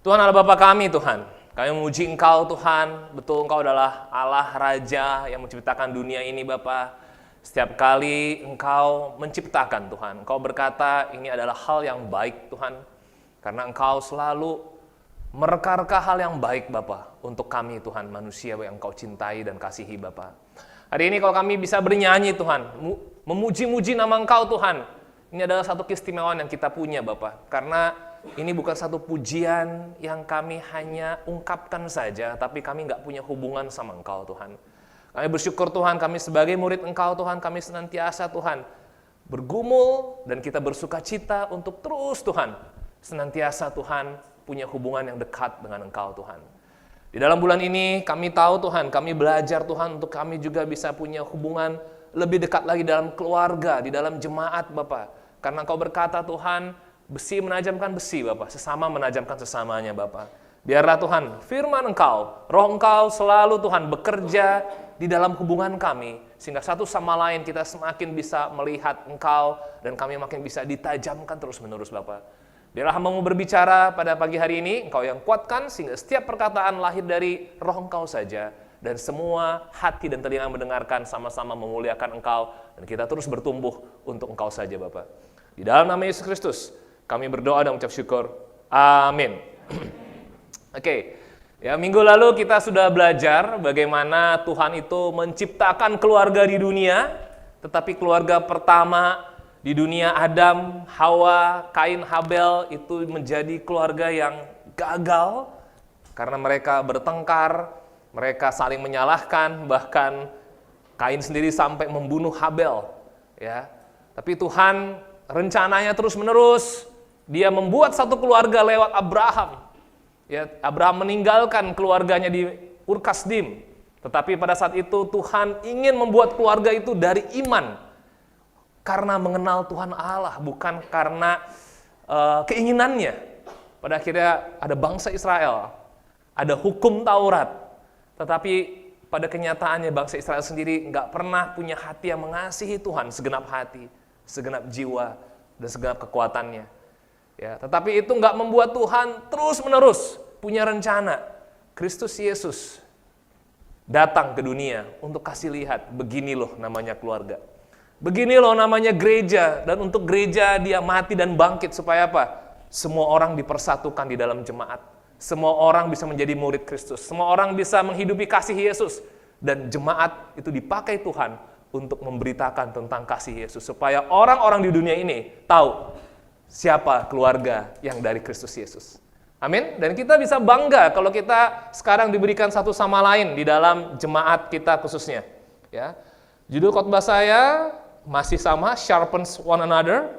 Tuhan Allah Bapa kami, Tuhan. Kami memuji Engkau, Tuhan. Betul, Engkau adalah Allah Raja yang menciptakan dunia ini, Bapa. Setiap kali Engkau menciptakan, Tuhan, Engkau berkata ini adalah hal yang baik, Tuhan. Karena Engkau selalu mereka-reka hal yang baik, Bapa, untuk kami, Tuhan, manusia yang Engkau cintai dan kasihi, Bapa. Hari ini kalau kami bisa bernyanyi, Tuhan, memuji-muji nama Engkau, Tuhan. Ini adalah satu keistimewaan yang kita punya, Bapa. Karena ini bukan satu pujian yang kami hanya ungkapkan saja, tapi kami nggak punya hubungan sama Engkau, Tuhan. Kami bersyukur, Tuhan, kami sebagai murid Engkau, Tuhan, kami senantiasa, Tuhan, bergumul dan kita bersuka cita untuk terus, Tuhan, senantiasa, Tuhan, punya hubungan yang dekat dengan Engkau, Tuhan. Di dalam bulan ini kami tahu, Tuhan, kami belajar, Tuhan, untuk kami juga bisa punya hubungan lebih dekat lagi dalam keluarga, di dalam jemaat, Bapa. Karena Engkau berkata, Tuhan, besi menajamkan besi, Bapa, sesama menajamkan sesamanya, Bapa. Biarlah, Tuhan, firman Engkau, roh Engkau selalu, Tuhan, bekerja di dalam hubungan kami, sehingga satu sama lain kita semakin bisa melihat Engkau, dan kami makin bisa ditajamkan terus-menerus, Bapa. Biarlah hamba-Mu berbicara pada pagi hari ini, Engkau yang kuatkan, sehingga setiap perkataan lahir dari roh Engkau saja, dan semua hati dan telinga yang mendengarkan sama-sama memuliakan Engkau, dan kita terus bertumbuh untuk Engkau saja, Bapa. Di dalam nama Yesus Kristus, kami berdoa dan mengucap syukur. Amin. Oke. Ya, minggu lalu kita sudah belajar bagaimana Tuhan itu menciptakan keluarga di dunia, tetapi keluarga pertama di dunia, Adam, Hawa, Kain, Habel, itu menjadi keluarga yang gagal karena mereka bertengkar, mereka saling menyalahkan, bahkan Kain sendiri sampai membunuh Habel. Ya, tapi Tuhan rencananya terus-menerus. Dia membuat satu keluarga lewat Abraham. Ya, Abraham meninggalkan keluarganya di Ur Kasdim. Tetapi pada saat itu Tuhan ingin membuat keluarga itu dari iman. Karena mengenal Tuhan Allah, bukan karena keinginannya. Pada akhirnya ada bangsa Israel, ada hukum Taurat. Tetapi pada kenyataannya bangsa Israel sendiri nggak pernah punya hati yang mengasihi Tuhan segenap hati, segenap jiwa, dan segenap kekuatannya. Ya, tetapi itu nggak membuat Tuhan terus-menerus punya rencana. Kristus Yesus datang ke dunia untuk kasih lihat, begini loh namanya keluarga. Begini loh namanya gereja, dan untuk gereja dia mati dan bangkit supaya apa? Semua orang dipersatukan di dalam jemaat. Semua orang bisa menjadi murid Kristus. Semua orang bisa menghidupi kasih Yesus. Dan jemaat itu dipakai Tuhan untuk memberitakan tentang kasih Yesus. Supaya orang-orang di dunia ini tahu siapa keluarga yang dari Kristus Yesus. Amin. Dan kita bisa bangga kalau kita sekarang diberikan satu sama lain di dalam jemaat kita khususnya. Ya. Judul khotbah saya masih sama, sharpens one another.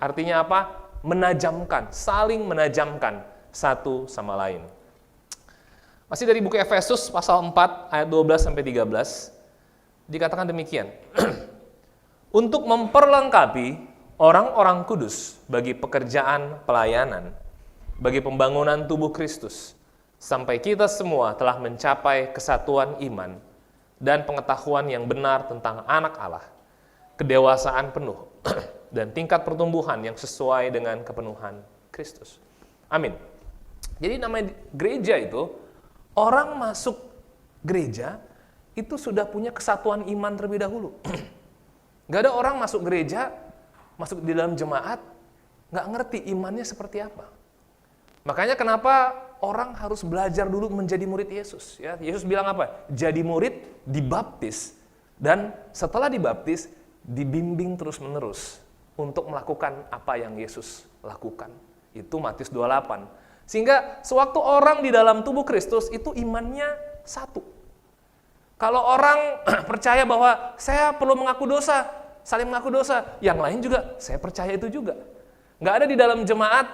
Artinya apa? Menajamkan, saling menajamkan satu sama lain. Masih dari buku Efesus pasal 4 ayat 12 sampai 13 dikatakan demikian. Untuk memperlengkapi orang-orang kudus bagi pekerjaan pelayanan, bagi pembangunan tubuh Kristus, sampai kita semua telah mencapai kesatuan iman dan pengetahuan yang benar tentang anak Allah, kedewasaan penuh, dan tingkat pertumbuhan yang sesuai dengan kepenuhan Kristus. Amin. Jadi namanya gereja itu, orang masuk gereja itu sudah punya kesatuan iman terlebih dahulu. Gak ada orang masuk gereja, masuk di dalam jemaat, nggak ngerti imannya seperti apa. Makanya kenapa orang harus belajar dulu menjadi murid Yesus. Ya, Yesus bilang apa? Jadi murid, dibaptis, dan setelah dibaptis, dibimbing terus-menerus untuk melakukan apa yang Yesus lakukan. Itu Matius 28. Sehingga sewaktu orang di dalam tubuh Kristus, itu imannya satu. Kalau orang percaya bahwa saya perlu mengaku dosa, saling mengaku dosa, yang lain juga saya percaya itu juga. Nggak ada di dalam jemaat,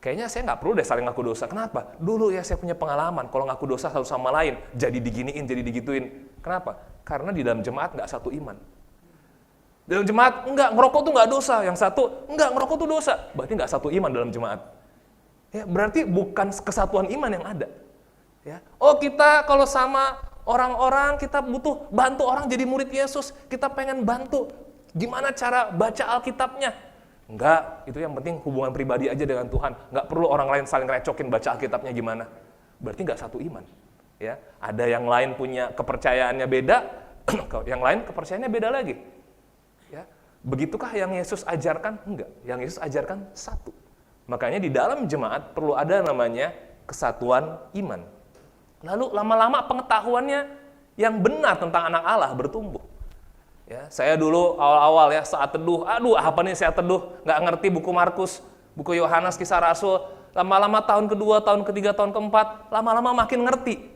kayaknya saya nggak perlu deh saling ngaku dosa. Kenapa? Dulu ya saya punya pengalaman, kalau ngaku dosa satu sama lain, jadi diginiin, jadi digituin. Kenapa? Karena di dalam jemaat nggak satu iman. Di dalam jemaat, enggak, ngerokok tuh nggak dosa. Yang satu, enggak, ngerokok tuh dosa. Berarti nggak satu iman dalam jemaat. Ya, berarti bukan kesatuan iman yang ada. Ya. Oh, kita kalau sama orang-orang, kita butuh bantu orang jadi murid Yesus. Kita pengen bantu gimana cara baca Alkitabnya. Enggak, itu yang penting hubungan pribadi aja dengan Tuhan. Enggak perlu orang lain saling recokin baca Alkitabnya gimana. Berarti enggak satu iman. Ya, ada yang lain punya kepercayaannya beda, yang lain kepercayaannya beda lagi. Ya, begitukah yang Yesus ajarkan? Enggak, yang Yesus ajarkan satu. Makanya di dalam jemaat perlu ada namanya kesatuan iman. Lalu lama-lama pengetahuannya yang benar tentang anak Allah bertumbuh. Ya, saya dulu awal-awal ya saat teduh, apa nih saya teduh, nggak ngerti buku Markus, buku Yohanes, Kisah Rasul. Lama-lama tahun kedua, tahun ketiga, tahun keempat, lama-lama makin ngerti.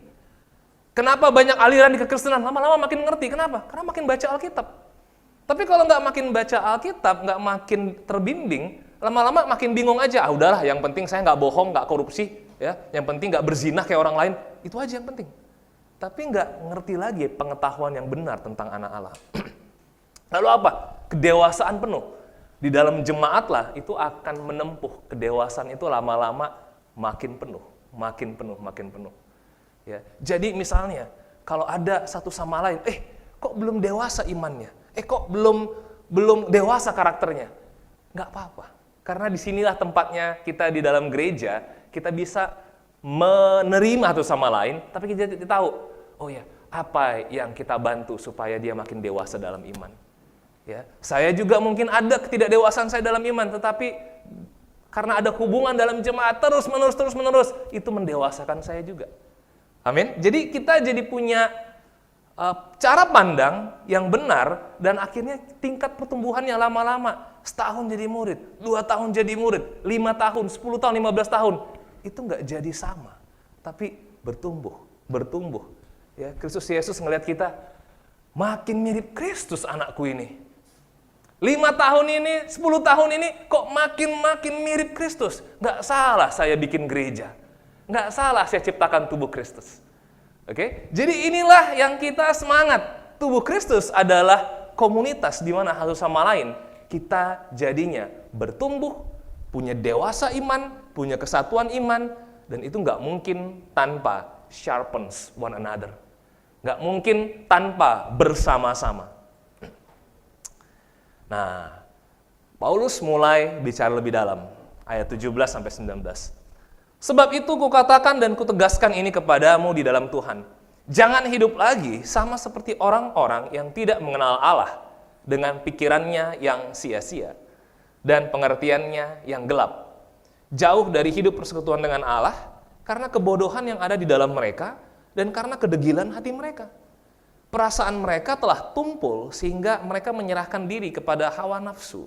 Kenapa banyak aliran di kekristenan? Lama-lama makin ngerti. Kenapa? Karena makin baca Alkitab. Tapi kalau nggak makin baca Alkitab, nggak makin terbimbing, lama-lama makin bingung aja. Udahlah, yang penting saya nggak bohong, nggak korupsi, ya. Yang penting nggak berzinah kayak orang lain. Itu aja yang penting. Tapi nggak ngerti lagi pengetahuan yang benar tentang anak Allah. Lalu apa? Kedewasaan penuh. Di dalam jemaat lah itu akan menempuh. Kedewasaan itu lama-lama makin penuh, makin penuh, makin penuh. Ya. Jadi misalnya, kalau ada satu sama lain, kok belum dewasa imannya? Kok belum dewasa karakternya? Nggak apa-apa. Karena disinilah tempatnya kita di dalam gereja, kita bisa menerima satu sama lain, tapi kita tahu, oh ya, apa yang kita bantu supaya dia makin dewasa dalam iman. Ya, saya juga mungkin ada ketidakdewasaan saya dalam iman, tetapi karena ada hubungan dalam jemaat terus menerus, itu mendewasakan saya juga. Amin. Jadi kita jadi punya cara pandang yang benar, dan akhirnya tingkat pertumbuhannya lama-lama, setahun jadi murid, 2 tahun jadi murid, 5 tahun, 10 tahun, 15 tahun, itu nggak jadi sama, tapi bertumbuh. Ya, Kristus Yesus ngelihat kita, makin mirip Kristus anakku ini. 5 tahun ini, 10 tahun ini, kok makin mirip Kristus. Nggak salah saya bikin gereja. Nggak salah saya ciptakan tubuh Kristus. Oke? Jadi inilah yang kita semangat. Tubuh Kristus adalah komunitas di mana satu sama lain kita jadinya bertumbuh, punya dewasa iman, punya kesatuan iman, dan itu nggak mungkin tanpa sharpens one another. Nggak mungkin tanpa bersama-sama. Nah, Paulus mulai bicara lebih dalam, ayat 17-19. Sebab itu kukatakan dan kutegaskan ini kepadamu di dalam Tuhan. Jangan hidup lagi sama seperti orang-orang yang tidak mengenal Allah dengan pikirannya yang sia-sia dan pengertiannya yang gelap. Jauh dari hidup persekutuan dengan Allah karena kebodohan yang ada di dalam mereka dan karena kedegilan hati mereka. Perasaan mereka telah tumpul sehingga mereka menyerahkan diri kepada hawa nafsu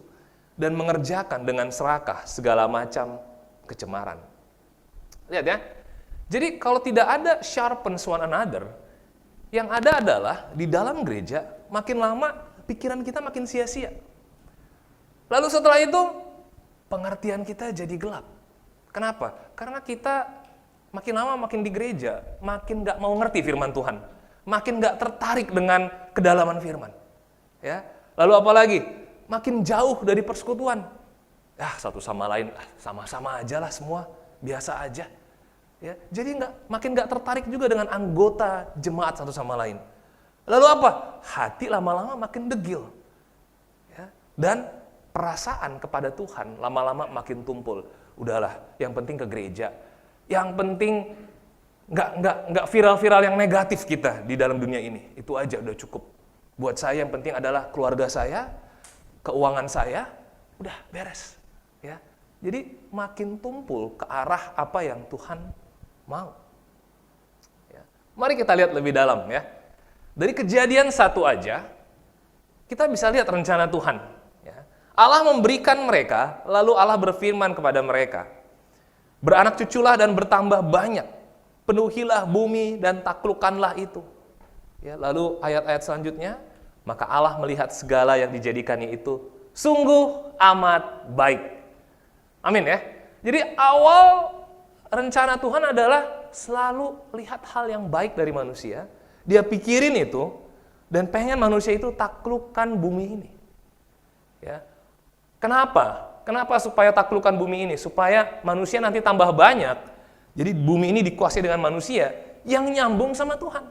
dan mengerjakan dengan serakah segala macam kecemaran. Lihat ya. Jadi kalau tidak ada sharpens one another, yang ada adalah di dalam gereja makin lama pikiran kita makin sia-sia. Lalu setelah itu pengertian kita jadi gelap. Kenapa? Karena kita makin lama makin di gereja, makin gak mau ngerti firman Tuhan. Makin gak tertarik dengan kedalaman firman. Ya. Lalu apa lagi? Makin jauh dari persekutuan. Satu sama lain, sama-sama aja lah semua, biasa aja. Ya. Jadi makin gak tertarik juga dengan anggota jemaat satu sama lain. Lalu apa? Hati lama-lama makin degil. Ya. Dan perasaan kepada Tuhan lama-lama makin tumpul. Udahlah, yang penting ke gereja. Yang penting nggak viral-viral yang negatif kita di dalam dunia ini. Itu aja udah cukup. Buat saya yang penting adalah keluarga saya, keuangan saya, udah beres. Ya. Jadi makin tumpul ke arah apa yang Tuhan mau. Ya. Mari kita lihat lebih dalam ya. Dari Kejadian 1 aja, kita bisa lihat rencana Tuhan. Ya. Allah memberikan mereka, lalu Allah berfirman kepada mereka, beranak cuculah dan bertambah banyak. Penuhilah bumi dan taklukkanlah itu. Ya, lalu ayat-ayat selanjutnya, maka Allah melihat segala yang dijadikannya itu sungguh amat baik. Amin ya. Jadi awal rencana Tuhan adalah selalu lihat hal yang baik dari manusia. Dia pikirin itu dan pengen manusia itu taklukkan bumi ini. Ya. Kenapa? Kenapa supaya taklukkan bumi ini? Supaya manusia nanti tambah banyak. Jadi bumi ini dikuasai dengan manusia yang nyambung sama Tuhan.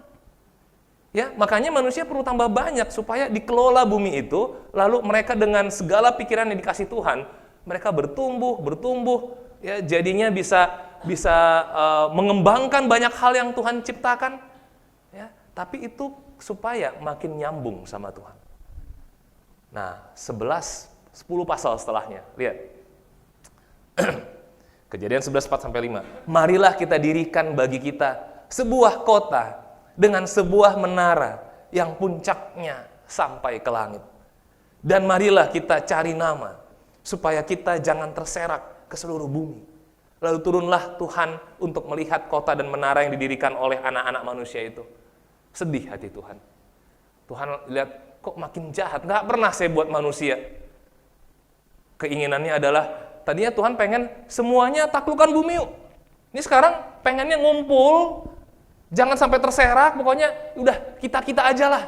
Ya, makanya manusia perlu tambah banyak supaya dikelola bumi itu, lalu mereka dengan segala pikiran yang dikasih Tuhan, Mereka bertumbuh, ya jadinya bisa mengembangkan banyak hal yang Tuhan ciptakan, ya. Tapi itu supaya makin nyambung sama Tuhan. Nah, 10 pasal setelahnya, lihat. Kejadian 11, 4-5. Marilah kita dirikan bagi kita sebuah kota dengan sebuah menara yang puncaknya sampai ke langit. Dan marilah kita cari nama, supaya kita jangan terserak ke seluruh bumi. Lalu turunlah Tuhan untuk melihat kota dan menara yang didirikan oleh anak-anak manusia itu. Sedih hati Tuhan. Tuhan lihat, kok makin jahat, nggak pernah saya buat manusia. Keinginannya adalah, tadinya Tuhan pengen semuanya taklukkan bumi yuk. Ini sekarang pengennya ngumpul, jangan sampai terserak, pokoknya udah kita aja lah.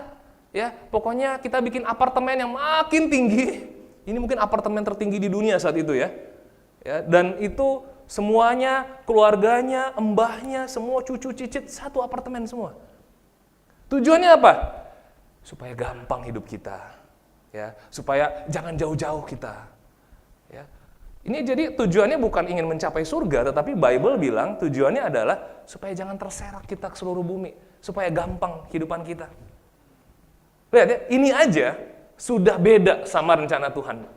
Ya, pokoknya kita bikin apartemen yang makin tinggi. Ini mungkin apartemen tertinggi di dunia saat itu ya. Ya, dan itu semuanya, keluarganya, embahnya, semua cucu cicit satu apartemen semua. Tujuannya apa? Supaya gampang hidup kita. Ya, supaya jangan jauh-jauh kita. Ya. Ini jadi tujuannya bukan ingin mencapai surga, tetapi Bible bilang tujuannya adalah supaya jangan terserak kita ke seluruh bumi, supaya gampang kehidupan kita. Lihat ya, ini aja sudah beda sama rencana Tuhan.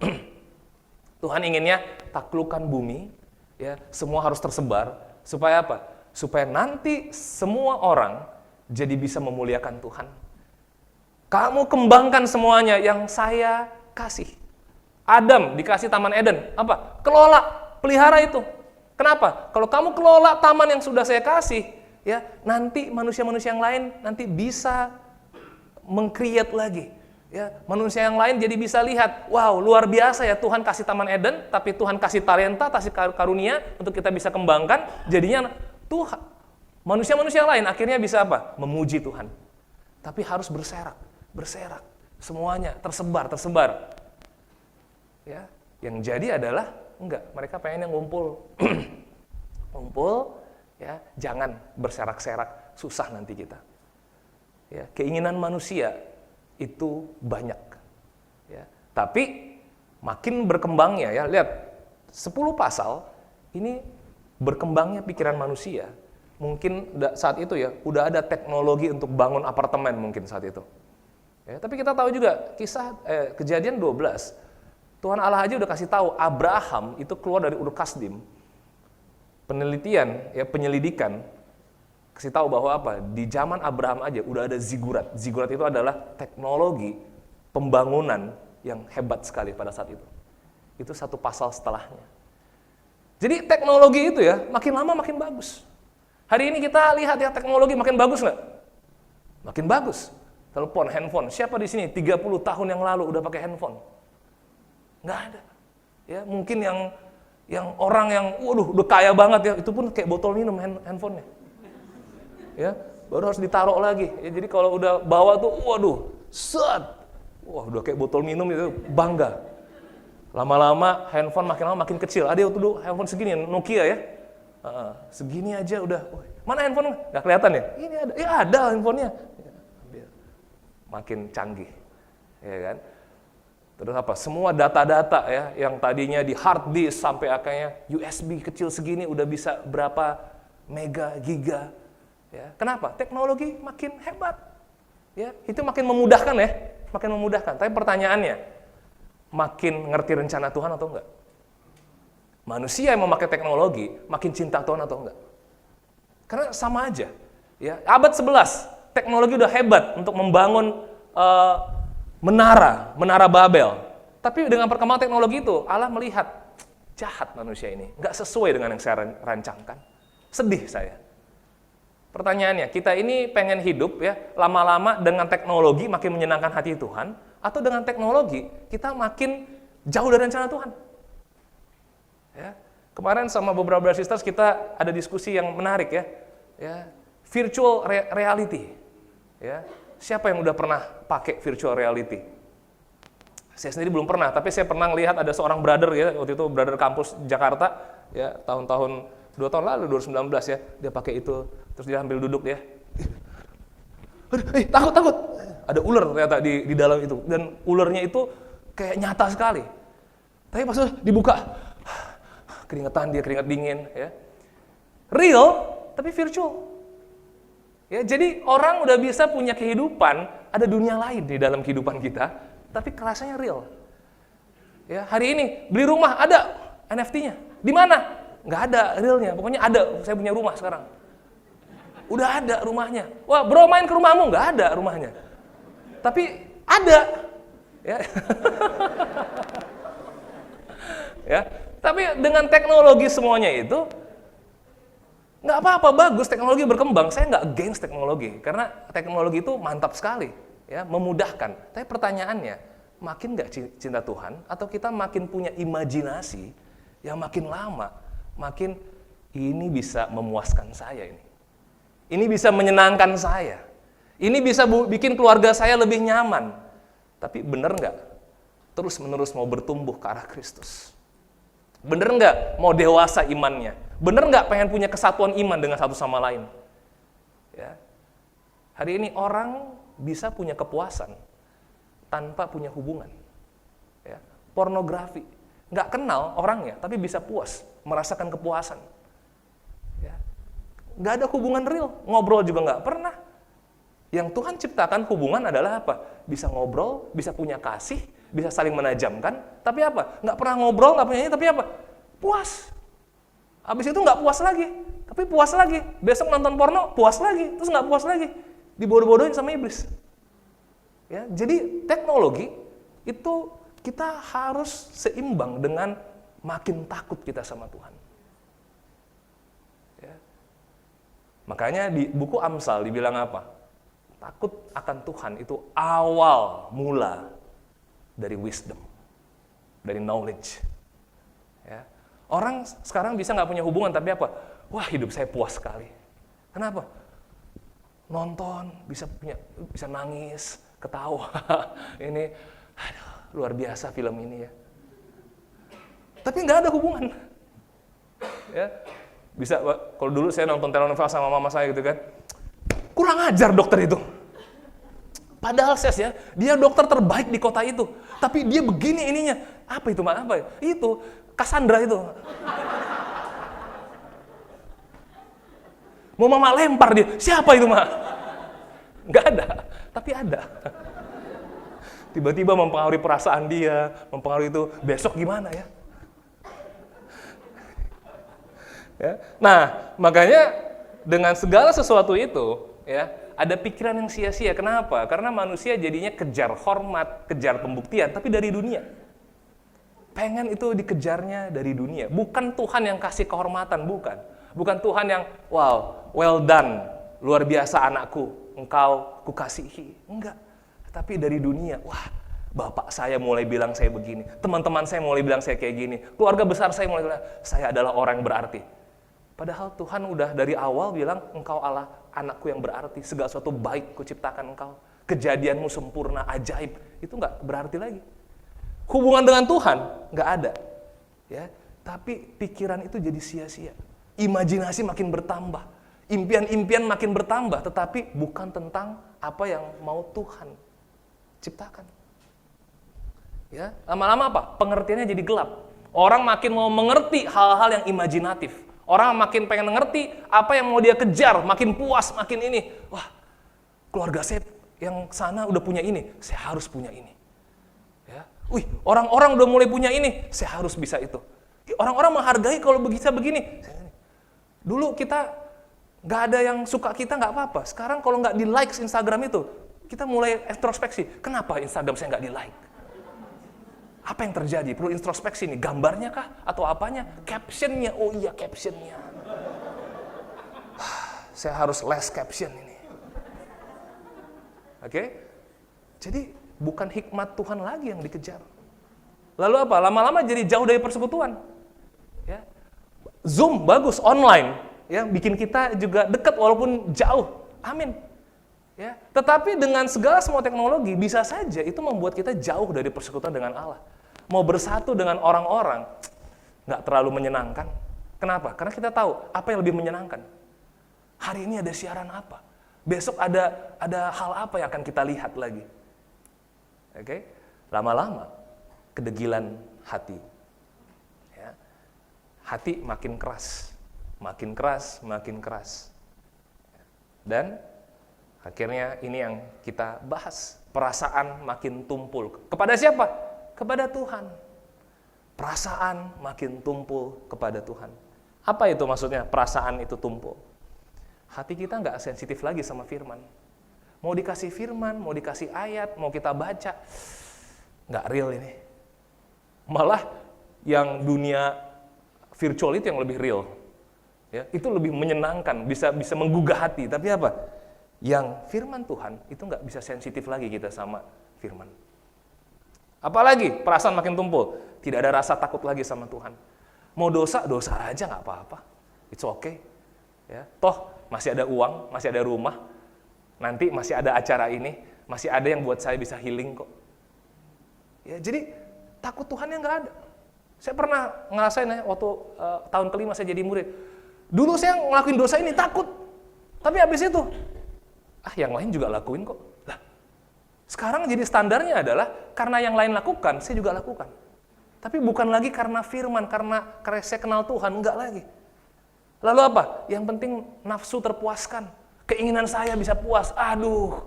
Tuhan inginnya taklukkan bumi, ya, semua harus tersebar, supaya apa? Supaya nanti semua orang jadi bisa memuliakan Tuhan. Kamu kembangkan semuanya yang saya kasih. Adam dikasih Taman Eden, apa? Kelola, pelihara itu. Kenapa? Kalau kamu kelola taman yang sudah saya kasih, ya, nanti manusia-manusia yang lain nanti bisa meng-create lagi. Ya, manusia yang lain jadi bisa lihat, wow, luar biasa ya Tuhan kasih Taman Eden, tapi Tuhan kasih talenta, kasih karunia untuk kita bisa kembangkan. Jadinya Tuhan, manusia-manusia lain akhirnya bisa apa? Memuji Tuhan. Tapi harus berserak, semuanya tersebar. Ya, yang jadi adalah enggak, mereka pengennya ngumpul. Ngumpul, ya, jangan berserak-serak, susah nanti kita. Ya, keinginan manusia itu banyak. Ya, tapi makin berkembangnya, ya, lihat 10 pasal ini berkembangnya pikiran manusia. Mungkin saat itu ya udah ada teknologi untuk bangun apartemen mungkin saat itu. Ya, tapi kita tahu juga kisah Kejadian 12. Tuhan Allah aja udah kasih tahu Abraham itu keluar dari Ur Kasdim. Penelitian, ya, penyelidikan kasih tahu bahwa apa? Di zaman Abraham aja udah ada zigurat. Zigurat itu adalah teknologi pembangunan yang hebat sekali pada saat itu. Itu 1 pasal setelahnya. Jadi teknologi itu ya makin lama makin bagus. Hari ini kita lihat ya teknologi makin bagus nggak? Makin bagus. Telepon, handphone. Siapa di sini 30 tahun yang lalu udah pakai handphone? Nggak ada. Ya, mungkin yang orang yang waduh udah kaya banget ya, itu pun kayak botol minum handphonenya. Ya, baru harus ditaruh lagi. Ya, jadi kalau udah bawa tuh waduh, set. Wah, udah kayak botol minum itu, bangga. Lama-lama handphone makin lama makin kecil. Ada waktu dulu handphone segini, Nokia ya. Segini aja udah. Mana handphone? Nggak kelihatan ya? Ini ada. Ya ada handphonenya. Ya, makin canggih. Ya kan? Terus apa? Semua data-data ya yang tadinya di hard disk sampai akhirnya USB kecil segini udah bisa berapa mega, giga. Ya, kenapa? Teknologi makin hebat. Ya, itu makin memudahkan ya, makin memudahkan. Tapi pertanyaannya, makin ngerti rencana Tuhan atau enggak? Manusia yang memakai teknologi makin cinta Tuhan atau enggak? Karena sama aja. Ya, abad 11, teknologi udah hebat untuk membangun menara Babel. Tapi dengan perkembangan teknologi itu, Allah melihat jahat manusia ini, nggak sesuai dengan yang saya rancangkan. Sedih saya. Pertanyaannya, kita ini pengen hidup ya lama-lama dengan teknologi makin menyenangkan hati Tuhan, atau dengan teknologi kita makin jauh dari rencana Tuhan? Ya, kemarin sama beberapa sisters kita ada diskusi yang menarik ya, virtual reality. Ya. Siapa yang udah pernah pakai virtual reality? Saya sendiri belum pernah, tapi saya pernah lihat ada seorang brother ya, waktu itu brother kampus Jakarta, ya tahun-tahun 2 tahun lalu 2019 ya, dia pakai itu, terus dia ambil duduk ya. Takut. Ada ular ternyata di dalam itu, dan ularnya itu kayak nyata sekali. Tapi pas udah dibuka, keringetan dia, keringat dingin, ya. Real, tapi virtual. Ya, jadi orang udah bisa punya kehidupan, ada dunia lain di dalam kehidupan kita, tapi kerasanya real. Ya, hari ini beli rumah ada NFT-nya. Di mana? Nggak ada realnya. Pokoknya ada. Saya punya rumah sekarang. Udah ada rumahnya. Wah, bro main ke rumahmu? Nggak ada rumahnya. Tapi ada. Ya. Ya. Tapi dengan teknologi semuanya itu nggak apa-apa, bagus, teknologi berkembang. Saya nggak against teknologi, karena teknologi itu mantap sekali, ya, memudahkan. Tapi pertanyaannya, makin nggak cinta Tuhan, atau kita makin punya imajinasi yang makin lama, makin ini bisa memuaskan saya ini. Ini bisa menyenangkan saya. Ini bisa bikin keluarga saya lebih nyaman. Tapi benar nggak terus-menerus mau bertumbuh ke arah Kristus? Bener nggak mau dewasa imannya? Bener nggak pengen punya kesatuan iman dengan satu sama lain? Ya. Hari ini orang bisa punya kepuasan tanpa punya hubungan. Ya. Pornografi, nggak kenal orangnya, tapi bisa puas, merasakan kepuasan. Ya. Nggak ada hubungan real, ngobrol juga nggak pernah. Yang Tuhan ciptakan hubungan adalah apa? Bisa ngobrol, bisa punya kasih, bisa saling menajamkan, tapi apa? Nggak pernah ngobrol, nggak punya ini, tapi apa? Puas. Habis itu nggak puas lagi, tapi puas lagi. Besok nonton porno, puas lagi, terus nggak puas lagi. Dibodoh-bodohin sama iblis. Ya, jadi teknologi itu kita harus seimbang dengan makin takut kita sama Tuhan. Ya. Makanya di buku Amsal dibilang apa? Takut akan Tuhan itu awal mula dari wisdom, dari knowledge. Ya. Orang sekarang bisa nggak punya hubungan, tapi apa? Wah, hidup saya puas sekali. Kenapa? Nonton, bisa nangis, ketawa. Ini, aduh, luar biasa film ini ya. Tapi nggak ada hubungan. Ya, bisa, kalau dulu saya nonton telenovela sama mama saya gitu kan, kurang ajar dokter itu. Padahal ya, dia dokter terbaik di kota itu, tapi dia begini ininya. Apa itu, Mak? Apa? Itu Cassandra itu. Mau mama lempar dia. Siapa itu, Mak? Nggak ada, tapi ada. Tiba-tiba mempengaruhi perasaan dia, mempengaruhi itu. Besok gimana ya? Ya. Nah, makanya dengan segala sesuatu itu, ya, ada pikiran yang sia-sia. Kenapa? Karena manusia jadinya kejar hormat, kejar pembuktian, tapi dari dunia. Pengen itu dikejarnya dari dunia. Bukan Tuhan yang kasih kehormatan, bukan. Bukan Tuhan yang, wow, well done, luar biasa anakku, engkau kukasihi. Enggak. Tapi dari dunia, wah, bapak saya mulai bilang saya begini, teman-teman saya mulai bilang saya kayak gini, keluarga besar saya mulai bilang, saya adalah orang yang berarti. Padahal Tuhan udah dari awal bilang, engkau Allah, anakku yang berarti, segala sesuatu baik kuciptakan engkau, kejadianmu sempurna, ajaib, itu nggak berarti lagi. Hubungan dengan Tuhan nggak ada, ya. Tapi pikiran itu jadi sia-sia, imajinasi makin bertambah, impian-impian makin bertambah, tetapi bukan tentang apa yang mau Tuhan ciptakan. Ya, lama-lama apa? Pengertiannya jadi gelap. Orang makin mau mengerti hal-hal yang imajinatif. Orang makin pengen ngerti apa yang mau dia kejar, makin puas, makin ini. Wah, keluarga saya yang sana udah punya ini, saya harus punya ini. Ya. Wih, orang-orang udah mulai punya ini, saya harus bisa itu. Orang-orang menghargai kalau bisa begini. Dulu kita nggak ada yang suka kita, nggak apa-apa. Sekarang kalau nggak di like Instagram itu, kita mulai introspeksi. Kenapa Instagram saya nggak di like? Apa yang terjadi? Perlu introspeksi nih, gambarnya kah? Atau apanya? Captionnya, oh iya captionnya. Saya harus less caption ini. Oke? Jadi bukan hikmat Tuhan lagi yang dikejar. Lalu apa? Lama-lama jadi jauh dari persekutuan. Ya. Zoom bagus, online. Ya, bikin kita juga dekat walaupun jauh. Amin. Ya. Tetapi dengan segala semua teknologi, bisa saja itu membuat kita jauh dari persekutuan dengan Allah. Mau bersatu dengan orang-orang, nggak terlalu menyenangkan. Kenapa? Karena kita tahu apa yang lebih menyenangkan. Hari ini ada siaran apa? Besok ada hal apa yang akan kita lihat lagi? Oke? Lama-lama, kedegilan hati hati makin keras, makin keras, makin keras. Dan akhirnya ini yang kita bahas, perasaan makin tumpul. Kepada siapa? Kepada Tuhan. Perasaan makin tumpul kepada Tuhan. Apa itu maksudnya perasaan itu tumpul? Hati kita nggak sensitif lagi sama firman. Mau dikasih firman, mau dikasih ayat, mau kita baca, nggak real ini. Malah yang dunia virtual itu yang lebih real. Ya, itu lebih menyenangkan, bisa menggugah hati. Tapi apa? Yang firman Tuhan itu nggak bisa sensitif lagi kita sama firman. Apalagi perasaan makin tumpul, tidak ada rasa takut lagi sama Tuhan. Mau dosa aja nggak apa-apa, it's okay. Ya, toh masih ada uang, masih ada rumah, nanti masih ada acara ini, masih ada yang buat saya bisa healing kok. Ya, jadi takut Tuhan yang nggak ada. Saya pernah ngerasain ya, waktu tahun kelima saya jadi murid. Dulu saya ngelakuin dosa ini takut, tapi habis itu, yang lain juga lakuin kok. Lah, sekarang jadi standarnya adalah karena yang lain lakukan, saya juga lakukan. Tapi bukan lagi karena firman, karena saya kenal Tuhan, enggak lagi. Lalu apa? Yang penting nafsu terpuaskan, keinginan saya bisa puas. Aduh,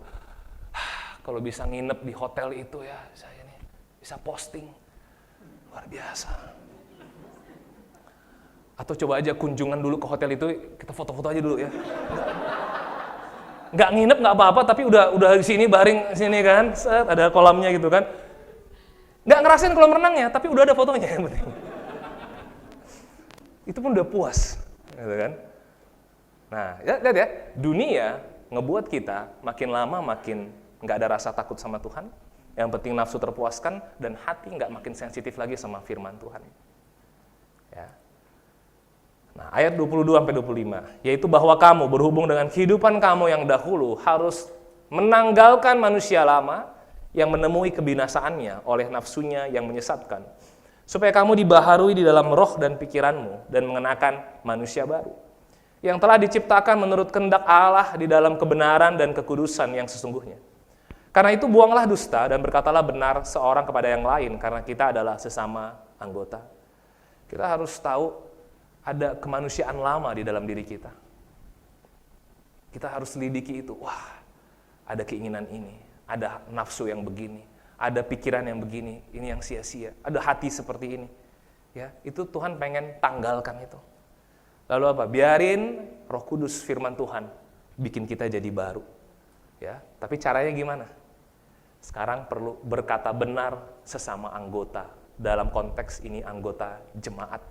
kalau bisa nginep di hotel itu ya, saya nih bisa posting. Luar biasa. Atau coba aja kunjungan dulu ke hotel itu, kita foto-foto aja dulu ya. Nggak nginep nggak apa-apa, tapi udah di sini baring sini kan, set, ada kolamnya gitu kan. Nggak ngerasain kolam renangnya, tapi udah ada fotonya yang penting. Itu pun udah puas, gitu kan. Nah, lihat ya, dunia ngebuat kita makin lama makin nggak ada rasa takut sama Tuhan. Yang penting nafsu terpuaskan dan hati nggak makin sensitif lagi sama firman Tuhan. Ya. Nah, ayat 22-25, yaitu bahwa kamu berhubung dengan kehidupan kamu yang dahulu harus menanggalkan manusia lama yang menemui kebinasaannya oleh nafsunya yang menyesatkan, supaya kamu dibaharui di dalam roh dan pikiranmu dan mengenakan manusia baru, yang telah diciptakan menurut kehendak Allah di dalam kebenaran dan kekudusan yang sesungguhnya. Karena itu buanglah dusta dan berkatalah benar seorang kepada yang lain, karena kita adalah sesama anggota. Kita harus tahu ada kemanusiaan lama di dalam diri kita. Kita harus selidiki itu. Wah, ada keinginan ini, ada nafsu yang begini, ada pikiran yang begini, ini yang sia-sia, ada hati seperti ini. Ya, itu Tuhan pengen tanggalkan itu. Lalu apa? Biarin Roh Kudus firman Tuhan bikin kita jadi baru. Ya, tapi caranya gimana? Sekarang perlu berkata benar sesama anggota. Dalam konteks ini anggota jemaat.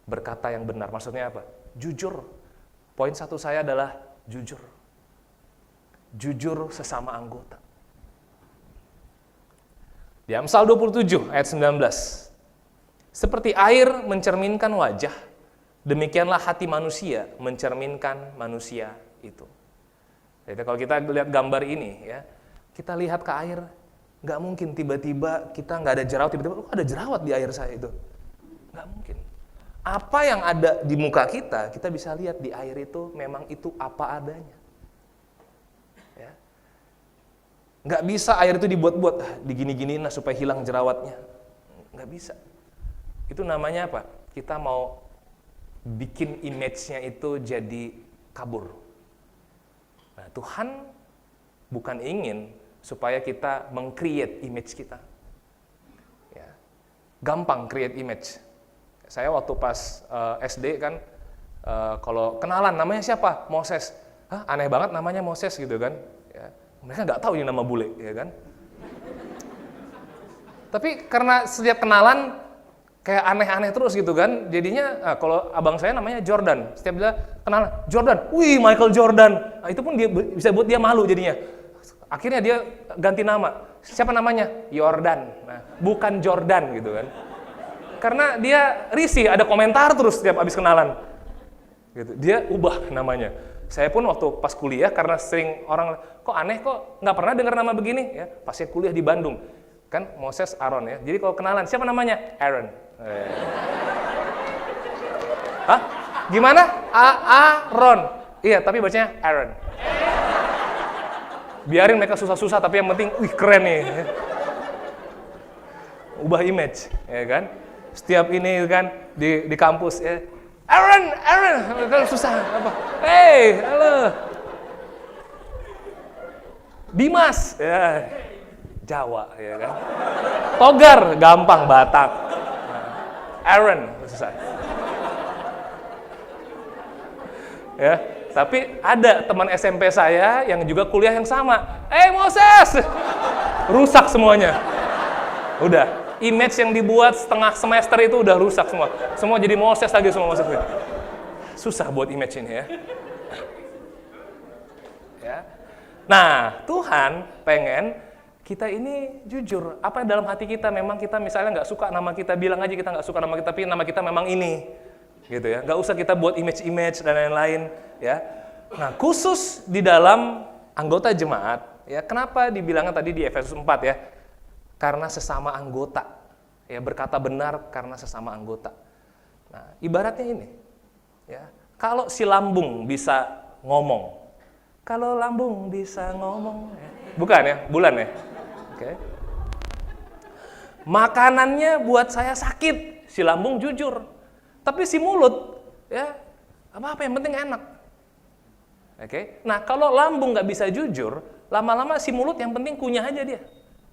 Berkata yang benar, maksudnya apa? Jujur. Poin satu saya adalah jujur. Jujur sesama anggota. Di Amsal 27 ayat 19. Seperti air mencerminkan wajah, demikianlah hati manusia mencerminkan manusia itu. Jadi kalau kita lihat gambar ini ya, kita lihat ke air, nggak mungkin tiba-tiba kita nggak ada jerawat, tiba-tiba ada jerawat di air saya itu. Nggak mungkin. Apa yang ada di muka kita bisa lihat di air itu memang itu apa adanya. Ya. Nggak bisa air itu dibuat-buat, digini-giniin lah supaya hilang jerawatnya. Nggak bisa. Itu namanya apa? Kita mau bikin image-nya itu jadi kabur. Nah, Tuhan bukan ingin supaya kita meng-create image kita. Ya. Gampang create image. Saya waktu pas SD kan, kalau kenalan namanya siapa? Moses. Hah, aneh banget namanya Moses gitu kan. Ya. Mereka nggak tahu ini nama bule, ya kan. Tapi karena setiap kenalan kayak aneh-aneh terus gitu kan, jadinya kalau abang saya namanya Jordan. Setiap dia kenalan, Jordan, wih Michael Jordan. Nah, itu pun dia bisa buat dia malu jadinya. Akhirnya dia ganti nama. Siapa namanya? Yordan. Nah, bukan Jordan gitu kan. Karena dia risih, ada komentar terus setiap habis kenalan. Gitu. Dia ubah namanya. Saya pun waktu pas kuliah, karena sering orang, kok aneh kok nggak pernah dengar nama begini. Ya, pas saya kuliah di Bandung. Kan Moses Aaron ya. Jadi kalau kenalan, siapa namanya? Aaron. Hah? Gimana? Aaron. Iya, tapi bacanya Aaron. Biarin mereka susah-susah, tapi yang penting, wih keren nih. Ubah image, ya kan? Setiap ini kan di kampus ya. Aaron, kan susah apa? Hey, halo. Dimas, ya. Jawa, ya kan. Togar, gampang, Batak. Aaron, susah. Ya, tapi ada teman SMP saya yang juga kuliah yang sama. Moses! Rusak semuanya. Udah, image yang dibuat setengah semester itu udah rusak semua. Semua jadi Moses lagi semua Moses. Susah buat image ini ya. Ya. Nah, Tuhan pengen kita ini jujur. Apa dalam hati kita memang kita misalnya nggak suka nama kita, bilang aja kita nggak suka nama kita, tapi nama kita memang ini. Gitu ya, nggak usah kita buat image dan lain-lain ya. Nah, khusus di dalam anggota jemaat ya, kenapa dibilangnya tadi di Efesus 4 ya, karena sesama anggota ya, berkata benar karena sesama anggota. Nah, ibaratnya ini ya, kalau si lambung bisa ngomong, kalau lambung bisa ngomong ya. Bukan ya, bulan ya, oke. Makanannya buat saya sakit, si lambung jujur. Tapi si mulut, ya apa yang penting enak. Oke. Nah, kalau lambung nggak bisa jujur, lama-lama si mulut yang penting kunyah aja dia.